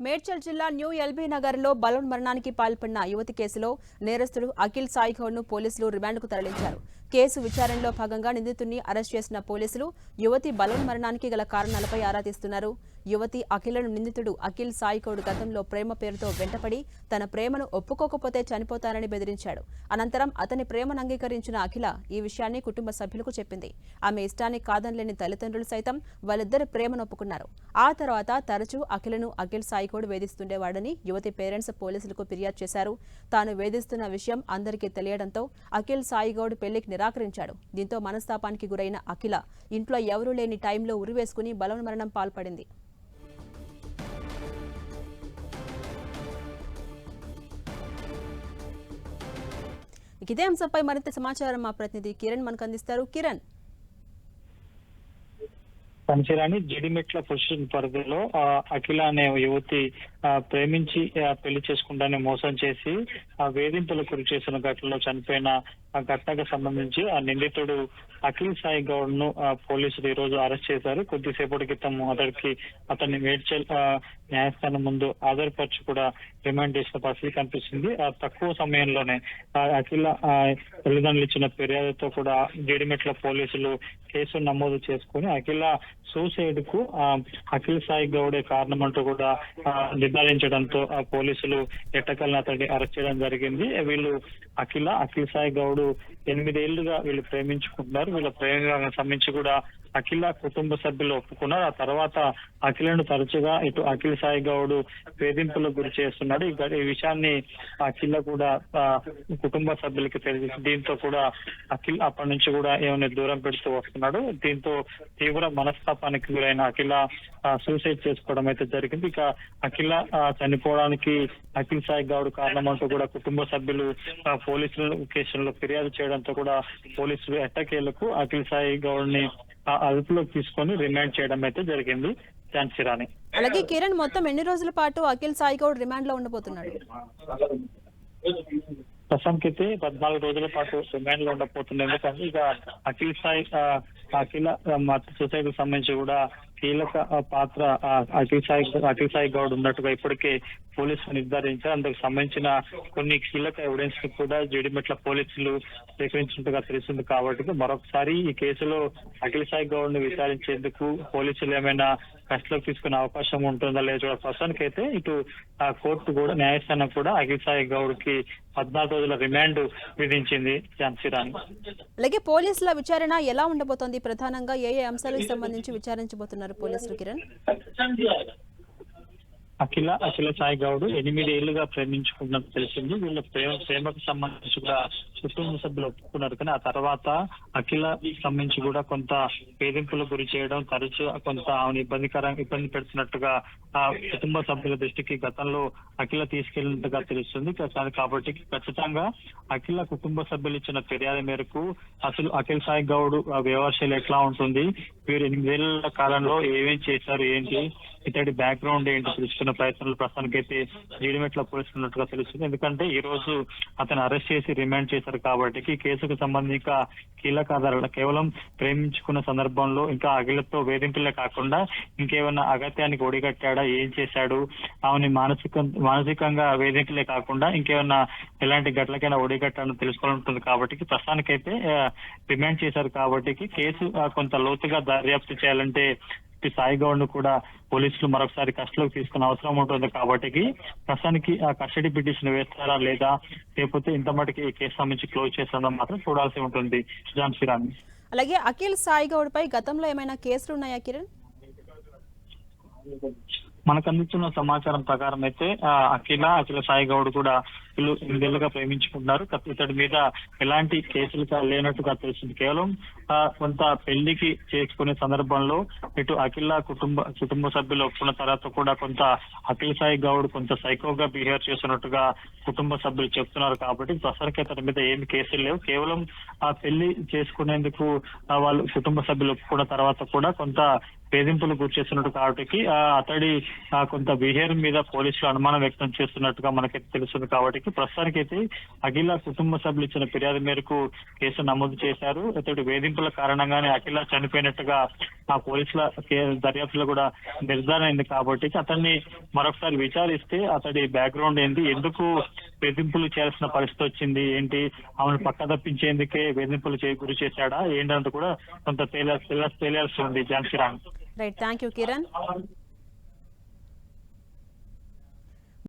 మేడ్చల్ జిల్లా new LB నగర్లో బలవన్మరణానికి పాల్పడిన యువతి కేసులో నేరస్తుడు అఖిల్ సాయిగౌడ్ను పోలీసులు రిమాండ్కు తరలించారు. కేసు విచారణలో భాగంగా నిందితుడిని అరెస్ట్ చేసిన పోలీసులు యువతి బలవన్మరణానికి గల కారణాలపై ఆరా తీస్తున్నారు. యువతి అఖిలను నిందితుడు అఖిల్ సాయిగౌడ్ గతంలో ప్రేమ పేరుతో వెంటపడి తన ప్రేమను ఒప్పుకోకపోతే చనిపోతానని బెదిరించాడు. అనంతరం అతని ప్రేమను అంగీకరించిన అఖిల ఈ విషయాన్ని కుటుంబ సభ్యులకు చెప్పింది. ఆమె ఇష్టాన్ని కాదనలేని తల్లిదండ్రులు సైతం వాళ్ళిద్దరి ప్రేమను ఒప్పుకున్నారు. ఆ తర్వాత తరచూ అఖిలను అఖిల్ సాయిగౌడ్ వేధిస్తుండేవాడని యువతి పేరెంట్స్ పోలీసులకు ఫిర్యాదు చేశారు. తాను వేధిస్తున్న విషయం అందరికీ తెలియడంతో అఖిల్ సాయిగౌడ్ పెళ్లికి నిరాకరించాడు. దీంతో మనస్తాపానికి గురైన అఖిల ఇంట్లో ఎవరూ లేని టైంలో ఉరివేసుకుని బలవన్మరణం పాల్పడింది. ఇదే అంశంపై మరింత సమాచారం మా ప్రతినిధి కిరణ్ మనకు అందిస్తారు. కిరణ్, పంచరాని జిడిమెట్ల పొజిషన్ పరిధిలో అఖిల అనే యువతి ప్రేమించి పెళ్లి చేసుకుంటానే మోసం చేసి వేధింపులకు గురి చేసిన ఘటనలో చనిపోయిన ఆ ఘటనకు సంబంధించి ఆ నిందితుడు అఖిల్ సాయి గౌడ్ ను పోలీసులు ఈ రోజు అరెస్ట్ చేశారు. కొద్దిసేపటి క్రితం అతన్ని మేడ్చల్ న్యాయస్థానం ముందు హాజరుపరిచి కూడా రిమాండ్ చేసిన పరిస్థితి కనిపిస్తుంది. తక్కువ సమయంలోనే అఖిల తల్లిదండ్రులు ఇచ్చిన ఫిర్యాదుతో కూడా జిడిమెట్ల పోలీసులు కేసు నమోదు చేసుకుని అఖిల సూసైడ్ కు అఖిల్ సాయి గౌడే కారణమంటూ కూడా నిర్ధారించడంతో పోలీసులు ఎట్టకల్ని అతన్ని అరెస్ట్ చేయడం జరిగింది. వీళ్ళు అఖిల్ సాయి గౌడ్ 8 ఏళ్లుగా వీళ్ళు ప్రేమించుకుంటున్నారు. వీళ్ళ ప్రేమ సంబంధించి కూడా అఖిల కుటుంబ సభ్యులు ఒప్పుకున్నారు. ఆ తర్వాత అఖిలను తరచుగా ఇటు అఖిల్ సాయి గౌడ్ వేధింపులకు గురి చేస్తున్నాడు. ఈ విషయాన్ని అఖిల కూడా కుటుంబ సభ్యులకి తెలిసి దీంతో కూడా అఖిల్ అప్పటి నుంచి కూడా ఏమైనా దూరం పెడుతూ వస్తున్నాడు. దీంతో తీవ్ర మనస్తాపానికి గురైన అఖిల సూసైడ్ చేసుకోవడం అయితే జరిగింది. ఇక అఖిల చనిపోవడానికి అఖిల్ సాయి గౌడ్ కారణమంటూ కూడా కుటుంబ సభ్యులు పోలీసుల కేసులో ఫిర్యాదు చేయడంతో కూడా పోలీసులు ఎట్టకేలకు అఖిల్ సాయి గౌడ్ ని అదుపులోకి తీసుకొని రిమాండ్ చేయడం అయితే జరిగింది. ఝాన్సీరాణి, అలాగే కిరణ్, మొత్తం ఎన్ని రోజుల పాటు అఖిల్ సాయి గౌడ్ రిమాండ్ లో ఉండబోతున్నాడు? ప్రస్తుతానికైతే 14 రోజుల పాటు రిమాండ్ లో ఉండబోతుంది. ఎందుకంటే ఇక అఖిల సొసైటీకి సంబంధించి కూడా కీలక పాత్ర అఖిల్ సాయి గౌడ్ ఉన్నట్టుగా ఇప్పటికే పోలీసులు నిర్ధారించారు. అందుకు సంబంధించిన కొన్ని కీలక ఎవిడెన్స్ ని కూడా జిడిమెట్ల పోలీసులు సేకరించినట్టుగా తెలిసింది. కాబట్టి మరొకసారి ఈ కేసులో అఖిల్ సాయి గౌడ్ ని విచారించేందుకు పోలీసులు ఏమైనా కస్టడీలోకి తీసుకునే అవకాశం ఉంటుందా లేదా ప్రస్తుతానికి అయితే ఇటు కోర్టు కూడా న్యాయస్థానం కూడా అఖిల్ సాయి గౌడ్ కి 14 రోజుల రిమాండ్ విధించింది. ఝాన్సీరాణి, అలాగే పోలీసుల విచారణ ఎలా ఉండబోతోంది? ప్రధానంగా ఏ అంశాలకు సంబంధించి విచారించబోతున్నారు పోలీసులు? కిరణ్, అఖిల సాయి గౌడ్ 8 ఏళ్లుగా ప్రేమించుకున్నట్టు తెలిసింది. వీళ్ళ ప్రేమకు సంబంధించి కూడా కుటుంబ సభ్యులు ఒప్పుకున్నారు. కానీ ఆ తర్వాత అఖిల సంబంధించి కూడా కొంత వేధింపులకు గురి చేయడం, తరచు కొంత ఆమెను ఇబ్బంది పెడుతున్నట్టుగా ఆ కుటుంబ సభ్యుల దృష్టికి గతంలో అఖిల తీసుకెళ్లినట్టుగా తెలుస్తుంది. కాబట్టి ఖచ్చితంగా అఖిల కుటుంబ సభ్యులు ఇచ్చిన ఫిర్యాదు మేరకు అసలు అఖిల్ సాయి గౌడ్ వ్యవహారాలు ఎట్లా ఉంటుంది, వీరు 8 ఏళ్ల కాలంలో ఏమేం చేశారు, ఏంటి ఇతడి బ్యాక్గ్రౌండ్ ఏంటి తెలుసుకున్న ప్రయత్నాలు ప్రస్తుతానికైతే జిడిమెట్ల పోలీసులు ఉన్నట్టుగా తెలుస్తుంది. ఎందుకంటే ఈ రోజు అతను అరెస్ట్ చేసి రిమాండ్ చేశారు కాబట్టి ఈ కేసుకు సంబంధించిన కీలక ఆధారాలు కేవలం ప్రేమించుకున్న సందర్భంలో ఇంకా అఖిలతో వేధింపులే కాకుండా ఇంకేమైనా అగత్యానికి ఒడిగట్టాడా, ఏం చేశాడు, ఆమెని మానసికంగా వేధింపులే కాకుండా ఇంకేమైనా ఎలాంటి గట్లకైనా ఒడిగట్టాడని తెలుసుకోవాలంటుంది. కాబట్టి ప్రస్తుతానికైతే రిమాండ్ చేశారు. కాబట్టి కేసు కొంత లోతుగా దర్యాప్తు చేయాలంటే సాయి గౌడ్ ను కూడా పోలీసులు మరొకసారి కస్టడీలోకి తీసుకునే అవసరం ఉంటుంది. కాబట్టి ప్రస్తుతానికి ఆ కస్టడీ పిటిషన్ వేస్తారా లేదా లేకపోతే ఇంత మటుకి ఈ కేసు సంబంధించి క్లోజ్ చేస్తారో మాత్రం చూడాల్సి ఉంటుంది. ఝాన్సీరాణి, అలాగే అఖిల్ సాయి గౌడ్ పై గతంలో ఏమైనా కేసులు ఉన్నాయా కిరణ్? మనకు అందిస్తున్న సమాచారం ప్రకారం అయితే అఖిల సాయి గౌడ్ కూడా వీళ్ళు 8 ఏళ్లుగా ప్రేమించుకుంటున్నారు. ఇతడి మీద ఎలాంటి కేసులు లేనట్టుగా తెలిసింది. కేవలం కొంత పెళ్లికి చేసుకునే సందర్భంలో ఇటు అఖిల కుటుంబ సభ్యులు ఒప్పుకున్న తర్వాత కూడా కొంత అఖిల్ సాయి గౌడ్ కొంత సైకోగా బిహేవ్ చేస్తున్నట్టుగా కుటుంబ సభ్యులు చెప్తున్నారు. కాబట్టి ప్రస్తుతానికి అతని మీద ఏమి కేసులు లేవు. కేవలం ఆ పెళ్లి చేసుకునేందుకు వాళ్ళు కుటుంబ సభ్యులు ఒప్పుకున్న తర్వాత కూడా కొంత వేధింపులు గురి చేస్తున్నట్టు కాబట్టి అతడి కొంత బిహేవియర్ మీద పోలీసులు అనుమానం వ్యక్తం చేస్తున్నట్టుగా మనకైతే తెలుస్తుంది. కాబట్టి ప్రస్తుతానికైతే అఖిల కుటుంబ సభ్యులు ఇచ్చిన ఫిర్యాదు మేరకు కేసు నమోదు చేశారు. అతడి వేధింపుల కారణంగానే అఖిల చనిపోయినట్టుగా ఆ పోలీసుల దర్యాప్తులో కూడా నిర్ధారణ అయింది. కాబట్టి అతన్ని మరొకసారి విచారిస్తే అతడి బ్యాక్గ్రౌండ్ ఏంటి, ఎందుకు వేధింపులు చేయాల్సిన పరిస్థితి వచ్చింది, ఏంటి ఆమెను పక్క తప్పించేందుకే వేధింపులు గురి చేశాడా ఏంటంటే కూడా కొంత తెలియాల్సి ఉంది. Jhansi Rani. Right, thank you Kiran.